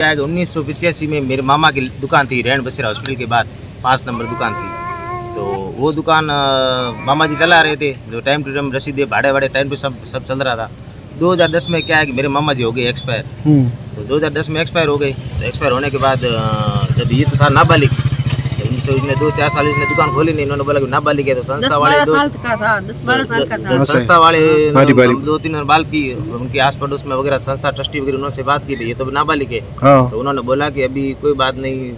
1985 में मेरे मामा की दुकान थी रैन बसेरा हॉस्पिटल के बाद 5 नंबर दुकान थी। तो वो दुकान मामा जी चला रहे थे, जो टाइम टू टाइम रसीदे भाड़े वाड़े टाइम पे सब चल रहा था। 2010 में क्या है कि मेरे मामा जी हो गए एक्सपायर। तो 2010 में एक्सपायर हो गए। तो एक्सपायर होने के बाद जब ये तो था नाबालिग, तो इसने 2-4 साल इसने दुकान खोली नहीं। इन्होंने बोला कि नाबालिग है तो संस्था वाले 10-12 साल का था। संस्था वाले 2-3 बाल की उनके आस पड़ोस में वगैरह संस्था ट्रस्टी वगैरह उन्होंने बात की, ये तो नाबालिग है। तो उन्होंने बोला कि अभी कोई बात नहीं,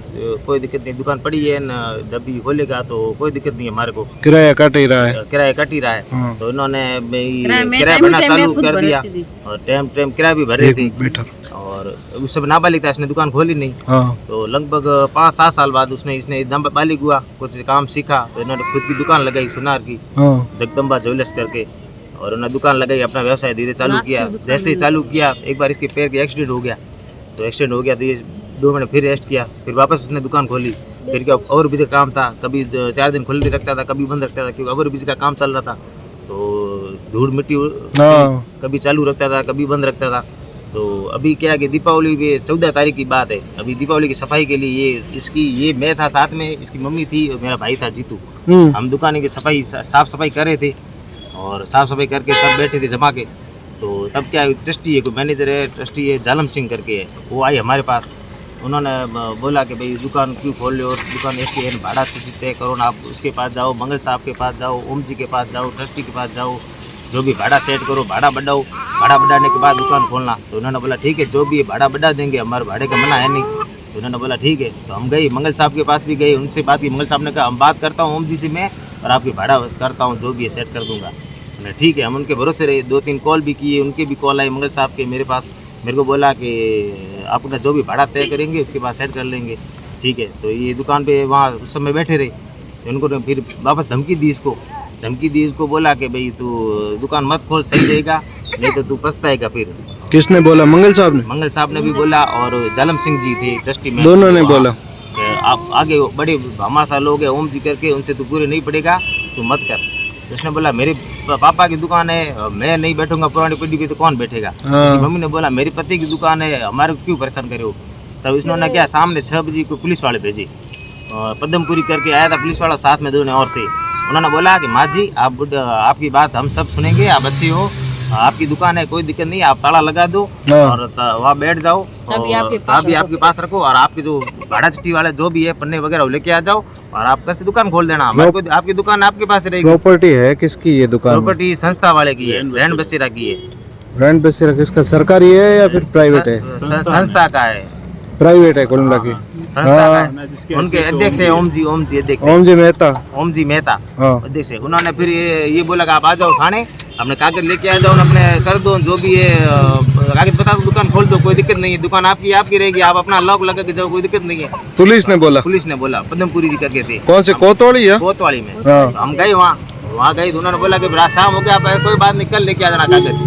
कोई दिक्कत नहीं, दुकान पड़ी है ना, जब भी खोलेगा तो कोई दिक्कत नहीं है, हमारे को किराया कट ही रहा है। तो इन्होंने किराया भरना चालू कर दिया और टाइम किराया भी भर रही थी और उस सब नाबालिग था, इसने दुकान खोली नहीं। तो लगभग 5-7 साल बाद इसने नाबालिग हुआ, कुछ काम सीखा तो इन्होंने खुद की दुकान लगाई सुनार की, जगदम्बा ज्वेलर्स करके, और उन्होंने दुकान लगाई, अपना व्यवसाय धीरे चालू किया। जैसे ही चालू किया एक बार इसके पैर के एक्सीडेंट हो गया। तो एक्सीडेंट हो गया तो ये 2 महीने फिर रेस्ट किया, फिर वापस इसने दुकान खोली। फिर क्या ओवर ब्रिज का काम था, कभी 4 दिन खुली रखता था, कभी बंद रखता था, क्योंकि ओवर ब्रिज का काम चल रहा था। तो धूल मिट्टी कभी चालू रखता था, कभी बंद रखता था। तो अभी क्या है कि दीपावली पे 14 तारीख की बात है, अभी दीपावली की सफाई के लिए ये मैं था साथ में, इसकी मम्मी थी और मेरा भाई था जीतू। हम दुकान की साफ सफाई कर रहे थे और साफ सफाई करके सब बैठे थे जमा के। तो तब क्या ट्रस्टी है, कोई मैनेजर है, ट्रस्टी है जालम सिंह करके है, वो आई हमारे पास। उन्होंने बोला कि भाई दुकान क्यों खोल रहे हो, दुकान ऐसी है, भाड़ा तय करो ना, आप उसके पास जाओ, मंगल साहब के पास जाओ, ओम जी के पास जाओ, ट्रस्टी के पास जाओ, जो भी भाड़ा सेट करो, भाड़ा बढ़ाओ, भाड़ा बढ़ाने के बाद दुकान खोलना। तो उन्होंने बोला ठीक है, जो भी है भाड़ा बढ़ा देंगे, हमारे भाड़े का मना है नहीं। तो उन्होंने बोला ठीक है। तो हम गए मंगल साहब के पास भी गए, उनसे बात की। मंगल साहब ने कहा हम बात करता हूँ ओम जी से मैं, और आपकी भाड़ा करता हूँ, जो भी है सेट कर दूँगा। मैंने ठीक है, हम उनके भरोसे रहे। 2-3 कॉल भी किए, उनके भी कॉल आए मंगल साहब के मेरे पास। मेरे को बोला कि आप अपना जो भी भाड़ा तय करेंगे उसके बाद सेट कर लेंगे, ठीक है। तो ये दुकान पे वहाँ उस समय बैठे रहे। उनको फिर वापस धमकी दी इसको बोला कि भाई तू दुकान मत खोल, सही रहेगा, नहीं तो तू पछताएगा। फिर किसने बोला? मंगल साहब ने भी बोला और जालम सिंह जी थे ट्रस्टी में, दोनों ने बोला आप आगे बड़े हमारे साथ लोग हैं ओम जी करके, उनसे तू पूरे नहीं पड़ेगा, तू मत कर। उसने बोला मेरे पापा की दुकान है, मैं नहीं बैठूंगा पुरानी पीढ़ी पे, तो कौन बैठेगा। मम्मी ने बोला मेरे पति की दुकान है, हमारे को क्यों परेशान करे हो। तब इसने क्या सामने 6 बजे को पुलिस वाले भेजे, पद्मपुरी करके आया था पुलिस वाला, साथ में 2 और थे। उन्होंने बोला कि माँ जी आपकी बात हम सब सुनेंगे, आप अच्छी हो, आपकी दुकान है, कोई दिक्कत नहीं, आप ताला लगा दो और वहाँ बैठ जाओ, अभी आपके पास रखो, और आपके जो भाड़ा चिट्ठी वाले जो भी है पन्ने वगैरह लेके आ जाओ, और आप कल से दुकान खोल देना। आपकी दुकान आपके पास रहेगी। प्रॉपर्टी है किसकी ये दुकान? प्रॉपर्टी संस्था वाले की है, रैन बसेरा की है। रैन बसेरा किसका, सरकारी है या फिर प्राइवेट है? संस्था का है, प्राइवेट है कुल मिला के। उनके अध्यक्ष है ओम जी अध्यक्ष, ओम जी मेहता अध्यक्ष है। उन्होंने फिर ये बोला कि आप आ जाओ थाने, अपने कागज लेके आ जाओ, अपने कर दो जो भी है कागज बता दो, दुकान खोल दो, कोई दिक्कत नहीं है, दुकान आपकी रहेगी, आप अपना लॉक लगा के जाओ, कोई दिक्कत नहीं है। पुलिस ने बोला पद्मपुरी जी करके थे। कौन से? कोतवाली में। हम गए वहाँ गए, उन्होंने बोला कि शाम हो गया, आप कोई बात नहीं, कल लेके आ जाना कागज।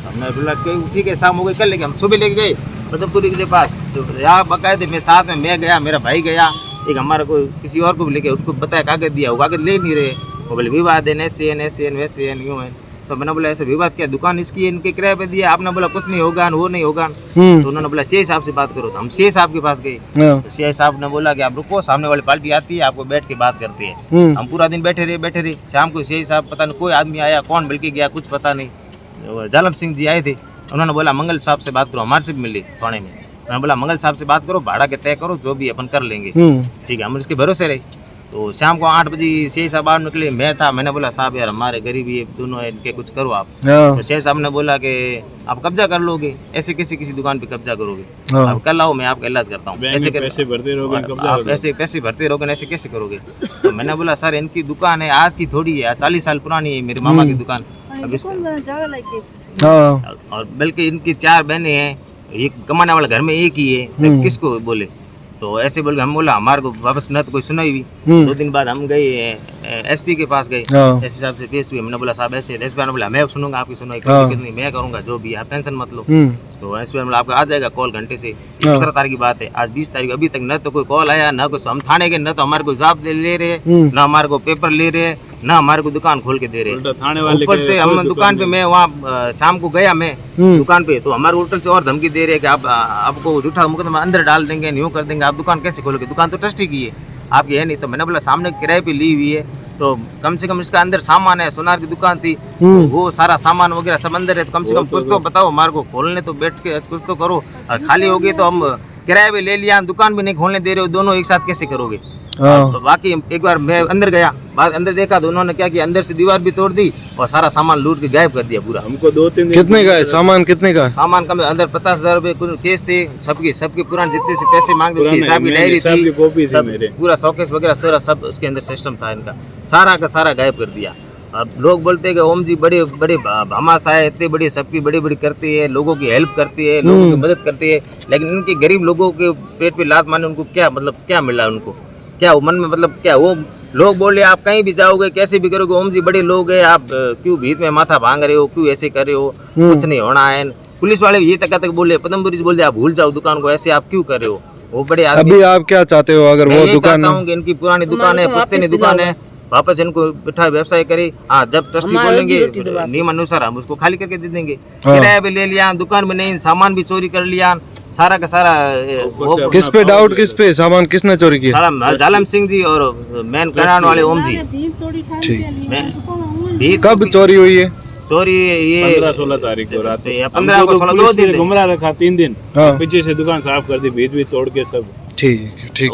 हमने बोला ठीक है, शाम हो गई, कल लेके। हम सुबह लेके गए पद्मपुरी के पास, तो यहाँ बकायदे मैं साथ में मैं गया, मेरा भाई गया, एक हमारा कोई किसी और को भी लेके, उसको बताया कागज दिया, वो कागज ले नहीं रहे। वो बोले विवाद है, ऐसे वैसे यूँ है। तो मैंने बोला ऐसे विवाद क्या, दुकान इसकी है, इनके किराए पे दिया। आपने बोला कुछ नहीं होगा, वो नहीं होगा। तो उन्होंने बोला सीआई साहब से बात करो। तो हम सीआई साहब के पास गए, तो सीआई साहब ने बोला कि आप रुको, सामने वाली पार्टी आती है, आपको बैठ के बात करते हैं। हम पूरा दिन बैठे रहे। शाम को सीआई साहब पता नहीं कोई आदमी आया, कौन मिल के गया कुछ पता नहीं। जालम सिंह जी आए थे, उन्होंने बोला मंगल साहब से बात करो, हमारे से मिले थाने में। उन्होंने बोला मंगल साहब से बात करो, भाड़ा के तय करो, जो भी अपन कर लेंगे, ठीक है। हम उसके भरोसे रहे। तो शाम को 8 बजे सीआई साहब बाहर निकले, मैं था। मैंने बोला साहब यार हमारे गरीबी है, दोनों है, इनके कुछ करो आप। तो सीआई साहब ने बोला कि आप कब्जा कर लोगे, ऐसे किसी दुकान पे कब्जा करोगे, आप कल आओ, मैं आपका इलाज करता हूँ। ऐसे पैसे भरते रहोगे, ऐसे पैसे भरते रहोगे, ऐसे कैसे करोगे। तो मैंने बोला सर इनकी दुकान है, आज की थोड़ी है, 40 साल पुरानी है मेरे मामा की दुकान। और बल्कि इनकी 4 बहनें हैं, एक कमाने वाला घर में एक ही है, किसको बोले। तो ऐसे बोल के हम बोला हमारे को वापस न तो कोई सुनाई हुई। 2 दिन बाद हम गए एसपी के पास गए, एसपी साहब से पेश हुए। मैंने बोला साहब ऐसे, एसपी ने बोला मैं सुनूंगा आपकी सुनवाई, कोई दिक्कत नहीं, मैं करूंगा जो भी, आप टेंशन मत लो। तो एसपी ने बोला आपका आ जाएगा कॉल घंटे से। 17 तारीख की बात है, आज 20 तारीख, अभी तक न तो कोई कॉल आया, न कोई हम थाने गए, न तो हमारे को जवाब ले रहे, न हमारे को पेपर ले रहे, ना हमारे को दुकान खोल के दे रहे उल्टा थाने वाले ऊपर के से कोई हम दुकान पे मैं वहाँ शाम को गया मैं दुकान पे तो हमारे होटल से और धमकी दे रहे हैं कि आप आपको झूठा मुकदमा अंदर डाल देंगे न्यू कर देंगे आप दुकान कैसे खोलोगे दुकान तो ट्रस्टी की है आपकी है नहीं तो मैंने बोला सामने किराए पे ली हुई है तो कम से कम इसका अंदर सामान है सोनार की दुकान थी वो सारा सामान वगैरह सब अंदर है तो कम से कम कुछ तो बताओ हमारे को खोलने तो बैठ के कुछ तो करो और खाली हो गई तो हम किराए पे ले लिया दुकान भी नहीं खोलने दे रहे हो दोनों एक साथ कैसे करोगे तो बाकी एक बार मैं अंदर गया बाद अंदर देखा तो उन्होंने क्या किया अंदर से दीवार भी तोड़ दी और सारा सामान लूट के गायब कर दिया पूरा हमको 2-3 दिन कितने का है सामान कितने का है? सामान कम अंदर 50,000 रुपए कुछ केस थे सबके पुराने जितने से पैसे मांगते थे हिसाब की डायरी थी कॉपी थी सब मेरे पूरा शौकेस वगैरह सारा सब उसके अंदर सिस्टम था इनका सारा का सारा गायब कर दिया अब लोग बोलते हैं कि ओम जी बड़े बड़े भमास आए इतने बड़े सबकी बड़ी बड़ी करती है लोगों की हेल्प करती है लोगों की मदद करती है लेकिन इनके गरीब लोगों के पेट पे लात मारने उनको क्या मतलब क्या मिला उनको क्या मन में मतलब क्या वो लोग बोले आप कहीं भी जाओगे कैसे भी करोगे ओम जी बड़े लोग हैं आप क्यों भीत में माथा भांग रहे हो क्यों ऐसे कर रहे हो कुछ नहीं होना है पुलिस वाले भी ये तक बोले पदमपुरी बोले आप भूल जाओ दुकान को ऐसे आप क्यों कर रहे हो वो बड़े आदमी अभी आप क्या चाहते हो अगर वो दुकान चाहता हूँ कि इनकी पुरानी दुकान है पुश्तैनी दुकान है वापस इनको बिठा व्यवसाय करे हाँ जब ट्रस्टी बोलेंगे नियम अनुसार हम उसको खाली करके दे देंगे किराया भी ले लिया दुकान में नहीं सामान भी चोरी कर लिया सारा का सारा किस पे डाउट किस पे सामान किसने चोरी किया सारा जालम सिंह जी और मैन कराने वाले ओम जी ठीक कब चोरी हुई है चोरी ये 15-16 तारीख को रात 15 को 16 2 दिन घुमरा रखा 3 दिन हाँ पीछे से दुकान साफ कर दी भीत भी तोड़ के सब ठीक